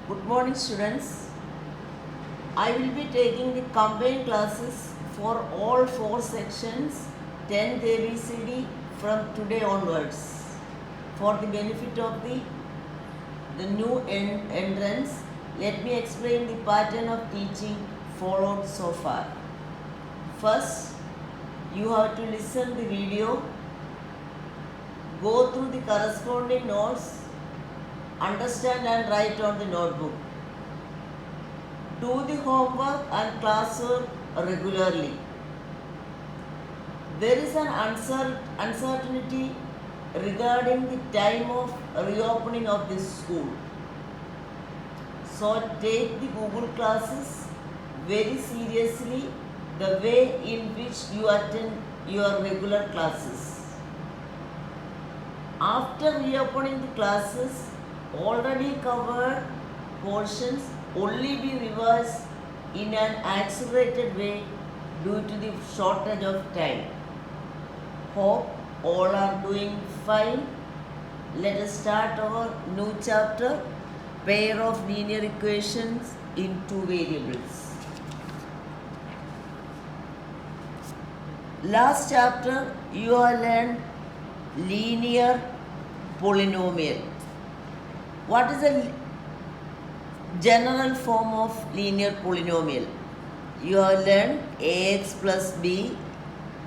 Good morning, students. I will be taking the combined classes for all four sections 10th ABCD from today onwards for the benefit of the new entrants. Let me explain the pattern of teaching followed so far. First, you have to listen the video, go through the corresponding notes, understand and write on the notebook. Do the homework and classwork regularly. There is an uncertainty regarding the time of reopening of this school. So take the Google classes very seriously, the way in which you attend your regular classes. After reopening the classes, already covered portions only be reversed in an accelerated way due to the shortage of time. Hope all are doing fine. Let us start our new chapter, pair of linear equations in two variables. Last chapter you have learned linear polynomial. What is a general form of linear polynomial? You have learned ax plus b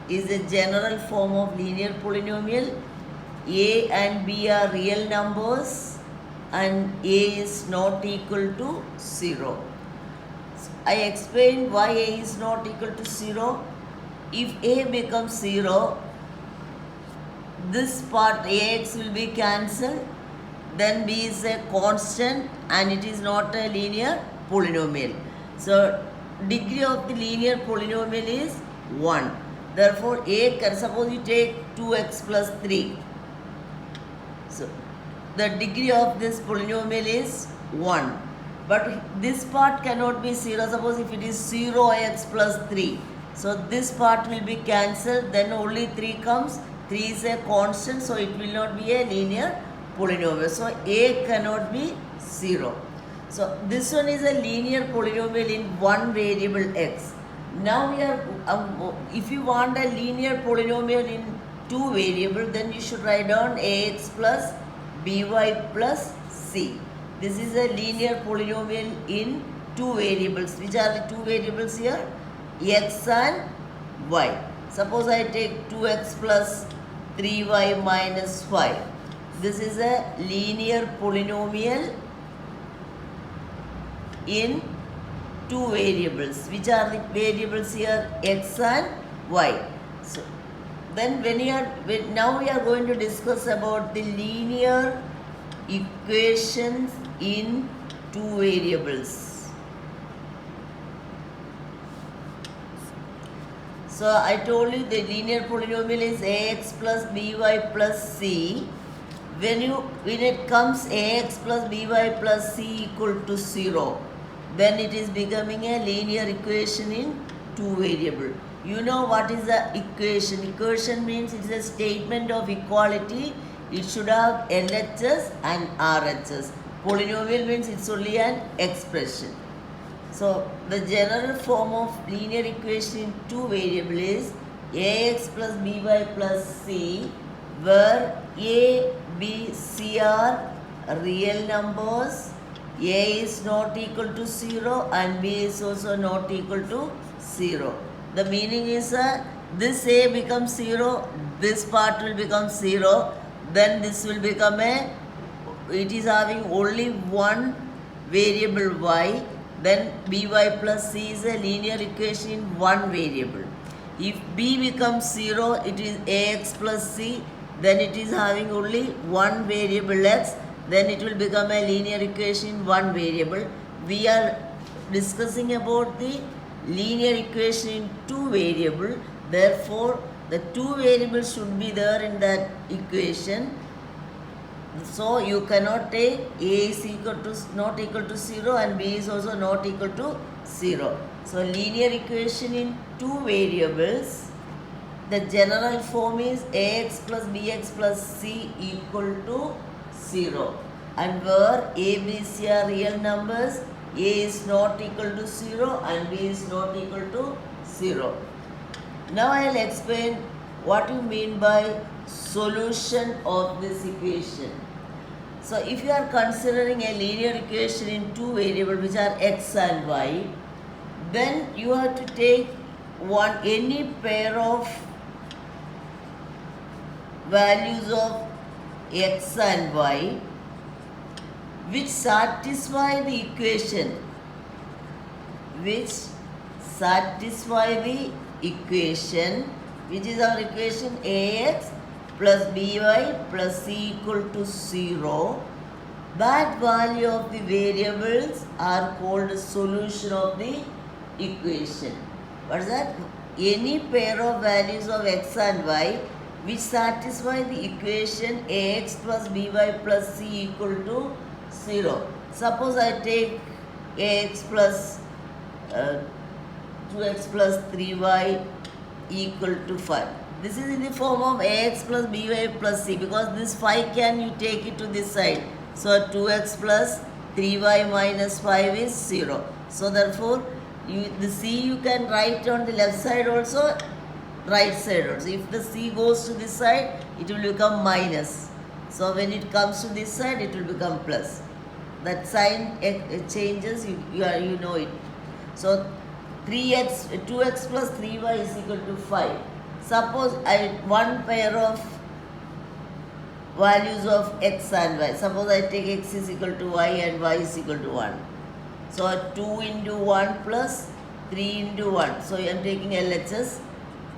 is a general form of linear polynomial. A and b are real numbers and a is not equal to 0. I explained why a is not equal to 0. If a becomes 0, this part ax will be cancelled. Then b is a constant and it is not a linear polynomial. So degree of the linear polynomial is 1. Therefore suppose you take 2x plus 3. So the degree of this polynomial is 1. But this part cannot be 0. Suppose if it is 0x plus 3. So this part will be cancelled. Then only 3 comes. 3 is a constant, so it will not be a linear polynomial. So a cannot be 0. So this one is a linear polynomial in one variable x. Now we are if you want a linear polynomial in two variables, then you should write down ax plus by plus c. This is a linear polynomial in two variables. Which are the two variables here? X and y. Suppose I take 2x plus 3y minus 5. This is a linear polynomial in two variables. Which are the variables here? X and y. So then now we are going to discuss about the linear equations in two variables. So I told you the linear polynomial is ax plus by plus c. When it comes ax plus by plus c equal to 0, then it is becoming a linear equation in two variable. You know what is the equation? Equation means it is a statement of equality. It should have LHS and RHS. Polynomial means it's only an expression. So the general form of linear equation in two variable is ax plus by plus c, where a, b, c are real numbers. A is not equal to 0 and b is also not equal to 0. The meaning is this a becomes 0, this part will become 0, then this will become it is having only one variable y, then by plus c is a linear equation in one variable. If b becomes 0, it is ax plus c, then it is having only one variable x, then it will become a linear equation in one variable. We are discussing about the linear equation in two variable. Therefore, the two variables should be there in that equation. So you cannot take a is not equal to 0 and b is also not equal to 0. So linear equation in two variables, the general form is ax plus bx plus c equal to 0. and where A, B, C are real numbers, A is not equal to 0 and B is not equal to 0. Now I will explain what you mean by solution of this equation. So if you are considering a linear equation in two variables which are x and y, then you have to take any pair of values of x and y which satisfy the equation, which is our equation ax plus by plus c equal to 0. That value of the variables are called solution of the equation. What is that? Any pair of values of x and y which satisfy the equation ax plus by plus c equal to 0. Suppose I take ax plus 2x plus 3y equal to 5. This is in the form of ax plus by plus c, because this 5 can you take it to this side. So 2x plus 3y minus 5 is 0. So therefore the c you can write on the left side also, right side also. If the c goes to this side, it will become minus. So when it comes to this side, it will become plus. That sign changes, you know it. So 2x plus 3y is equal to 5. Suppose one pair of values of x and y. Suppose I take x is equal to y and y is equal to 1. So 2 into 1 plus 3 into 1. So I am taking LHS.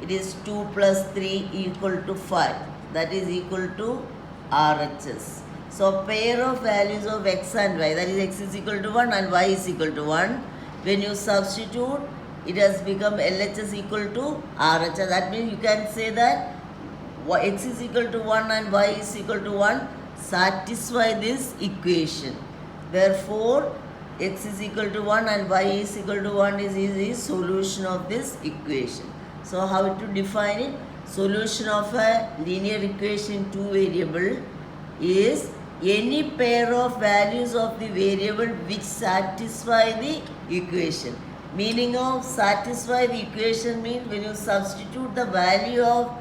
It is 2 plus 3 equal to 5. That is equal to RHS. So pair of values of x and y, that is x is equal to 1 and y is equal to 1. When you substitute, it has become LHS equal to RHS. That means you can say that x is equal to 1 and y is equal to 1 satisfy this equation. Therefore, x is equal to 1 and y is equal to 1 is the solution of this equation. So how to define it? Solution of a linear equation two variable is any pair of values of the variable which satisfy the equation. Meaning of satisfy the equation means when you substitute the value of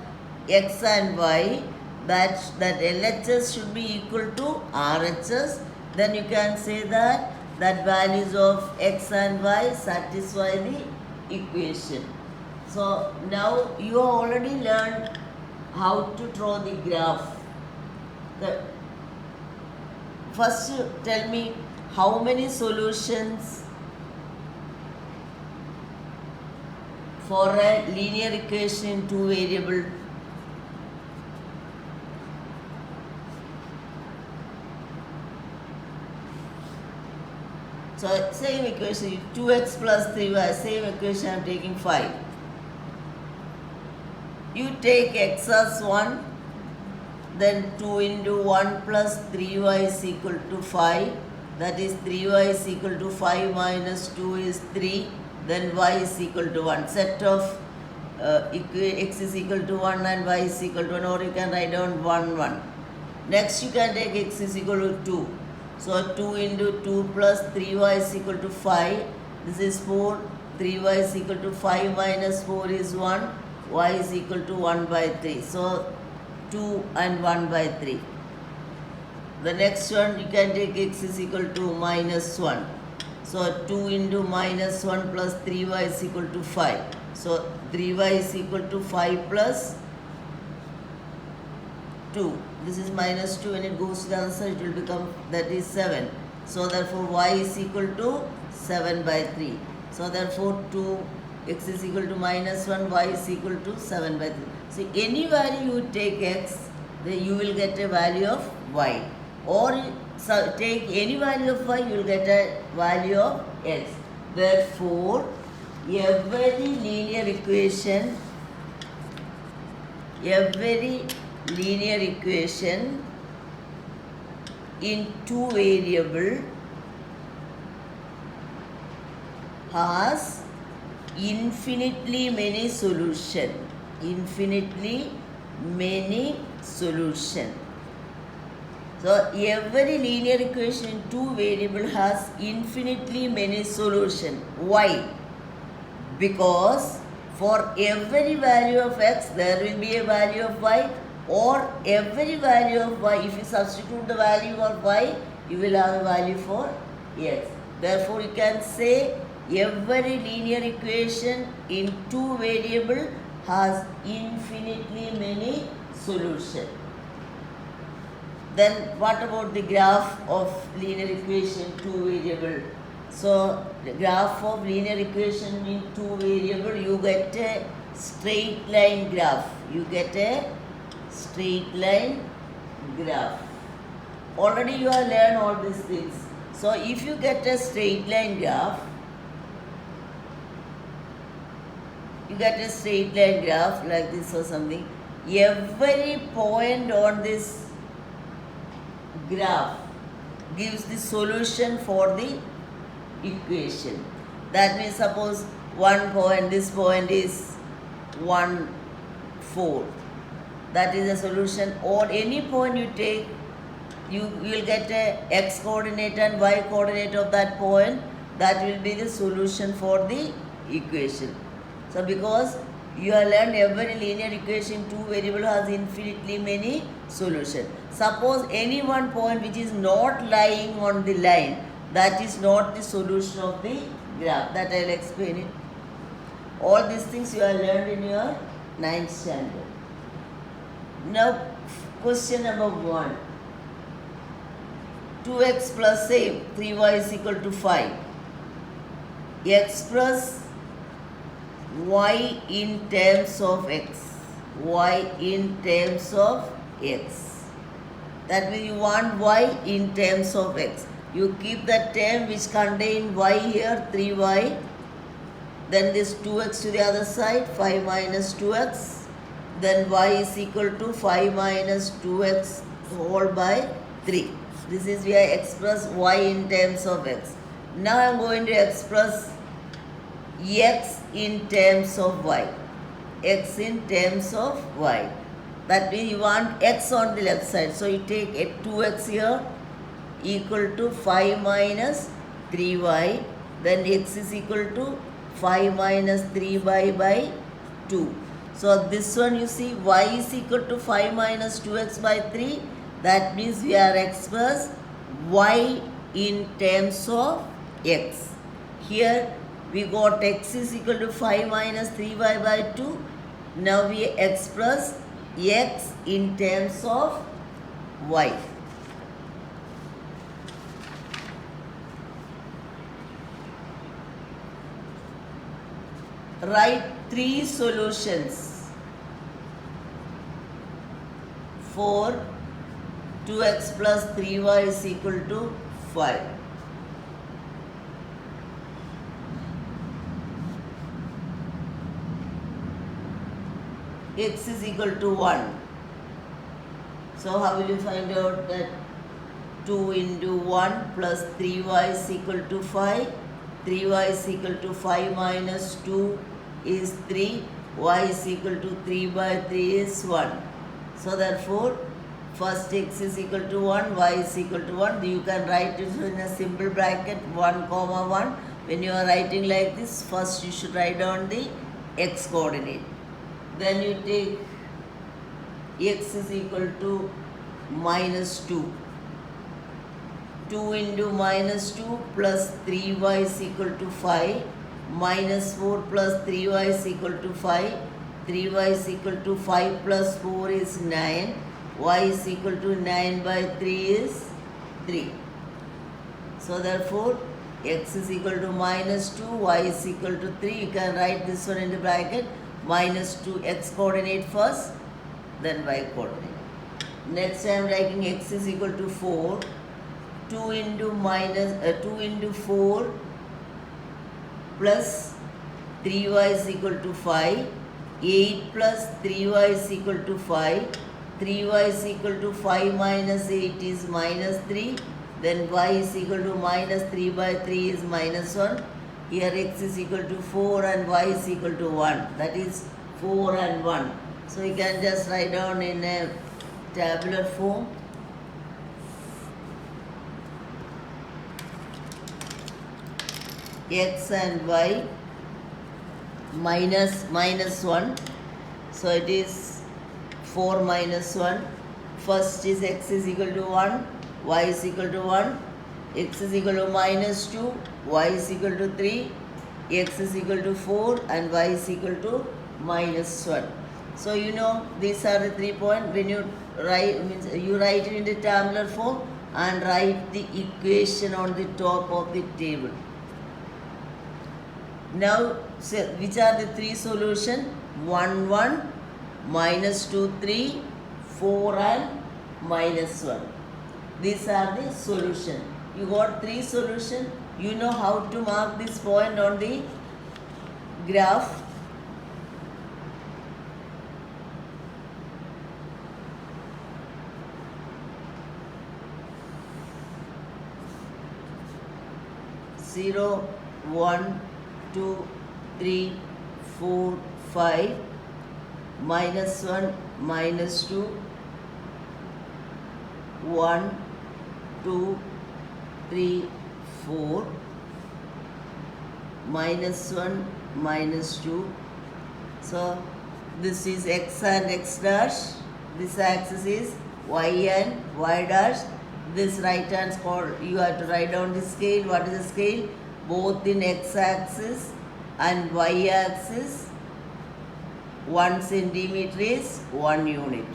x and y, that LHS should be equal to RHS, then you can say that values of x and y satisfy the equation. So now you have already learned how to draw the graph. First tell me how many solutions for a linear equation in two variable. So same equation, 2x plus 3y, same equation I am taking 5. You take x as 1, then 2 into 1 plus 3y is equal to 5. That is 3y is equal to 5 minus 2 is 3. Then y is equal to 1. Set of x is equal to 1 and y is equal to 1, or you can write down 1, 1. Next you can take x is equal to 2. So 2 into 2 plus 3y is equal to 5. This is 4. 3y is equal to 5 minus 4 is 1. Y is equal to 1 by 3. So 2 and 1 by 3. The next one you can take x is equal to minus 1. So 2 into minus 1 plus 3y is equal to 5. So 3y is equal to 5 plus 2. This is minus 2. When it goes to the other side, it will become, that is 7. So therefore y is equal to 7 by 3. So therefore x is equal to minus 1, y is equal to 7 by 3. So any value you take x, then you will get a value of y. Or take any value of y, you will get a value of x. Therefore, every linear equation in two variable has infinitely many solution. So every linear equation in two variable has infinitely many solutions. Why? Because for every value of x there will be a value of y, or every value of y, if you substitute the value of y, you will have a value for x. Therefore you can say every linear equation in two variable has infinitely many solutions. Then what about the graph of linear equation two variable? So the graph of linear equation in two variable, you get a straight line graph. You get a straight line graph. Already you have learned all these things. So if you get a straight line graph, you get a straight line graph like this or something. Every point on this graph gives the solution for the equation. That means suppose one point, this point is 1,4. That is a solution. Or any point you take, you will get a x coordinate and y coordinate of that point. That will be the solution for the equation. So because you have learned every linear equation two variable has infinitely many solutions. Suppose any one point which is not lying on the line, that is not the solution of the graph. That I will explain it. All these things you have learned in your 9th standard. Now question number 1. 2x plus same 3y is equal to 5. Express y in terms of x. Y in terms of x. That means you want y in terms of x. You keep that term which contain y here, 3y. Then this 2x to the other side, 5 minus 2x. Then y is equal to 5 minus 2x whole by 3. This is where I express y in terms of x. Now I am going to express x in terms of y. X in terms of y. That means you want x on the left side. So you take a 2x here equal to 5 minus 3y. Then x is equal to 5 minus 3y by 2. So this one you see y is equal to 5 minus 2x by 3. That means we are express y in terms of x. Here we got x is equal to 5 minus 3y by 2. Now we express x in terms of y. Write 3 solutions for 2x plus 3y is equal to 5. X is equal to 1. So how will you find out that 2 into 1 plus 3y is equal to 5? 3y is equal to 5 minus 2 is 3. Y is equal to 3 by 3 is 1. So therefore, first x is equal to 1, y is equal to 1. You can write it in a simple bracket 1 comma 1. When you are writing like this, first you should write down the x coordinate. Then you take x is equal to minus 2. 2 into minus 2 plus 3y is equal to 5. Minus 4 plus 3y is equal to 5. 3y is equal to 5 plus 4 is 9. Y is equal to 9 by 3 is 3. So therefore, x is equal to minus 2, y is equal to 3. You can write this one in the bracket. Minus 2 x coordinate first, then y coordinate. Next I am writing x is equal to 4. 2 into 4 plus 3y is equal to 5. 8 plus 3y is equal to 5. 3y is equal to 5 minus 8 is minus 3. Then y is equal to minus 3 by 3 is minus 1. Here x is equal to 4 and y is equal to 1. That is 4 and 1. So you can just write down in a tabular form. x and y minus 1. So it is 4 minus 1. First is x is equal to 1, y is equal to 1, x is equal to minus 2, y is equal to 3, x is equal to 4 and y is equal to minus 1. So you know these are the 3 points. When you write, you write it in the tabular form and write the equation on the top of the table. Now, which are the 3 solutions? 1, 1, minus 2, 3, 4 and minus 1. These are the solutions. You got 3 solutions. You know how to mark this point on the graph. Zero, 1, 2, 3, 4, 5, minus 1, minus 2, 1, 2, 3, 4, minus 1, minus 2. So this is x and x dash. This axis is y and y dash. This right hand called, you have to write down the scale. What is the scale? Both in x axis and y axis 1 centimeter is 1 unit.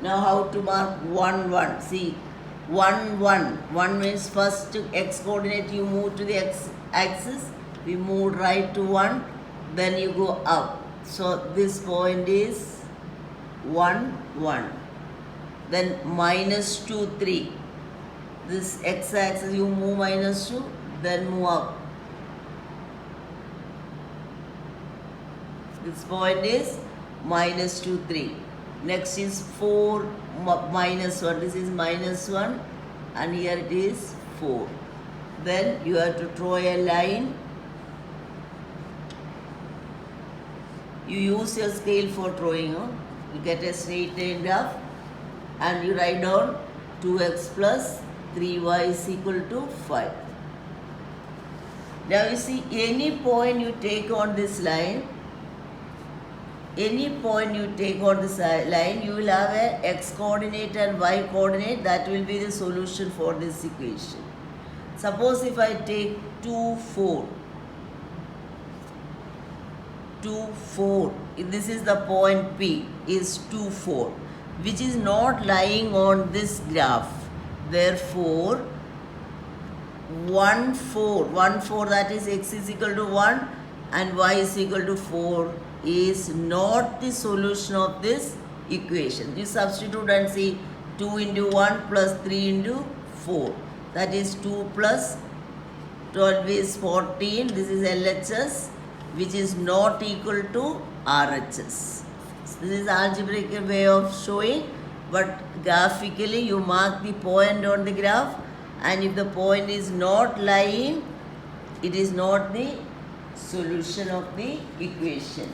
Now how to mark 1, 1? See, 1, 1. 1 means first x coordinate you move to the x axis. We move right to 1, then you go up. So this point is 1, 1. Then minus 2, 3. This x axis you move minus 2, then move up. This point is minus 2, 3. Next is 4 minus 1. This is minus 1 and here it is 4. Then you have to draw a line. You use your scale for drawing. You get a straight line graph and you write down 2x plus 3y is equal to 5. Now you see, any point you take on this line, you will have a x coordinate and y coordinate. That will be the solution for this equation. Suppose if I take 2, 4, this is the point P, is 2, 4, which is not lying on this graph. Therefore, 1, 4, that is x is equal to 1 and y is equal to 4 is not the solution of this equation. You substitute and see 2 into 1 plus 3 into 4. That is 2 plus 12 is 14. This is LHS, which is not equal to RHS. This is algebraic way of showing, but graphically you mark the point on the graph, and if the point is not lying, it is not the solution of the equation.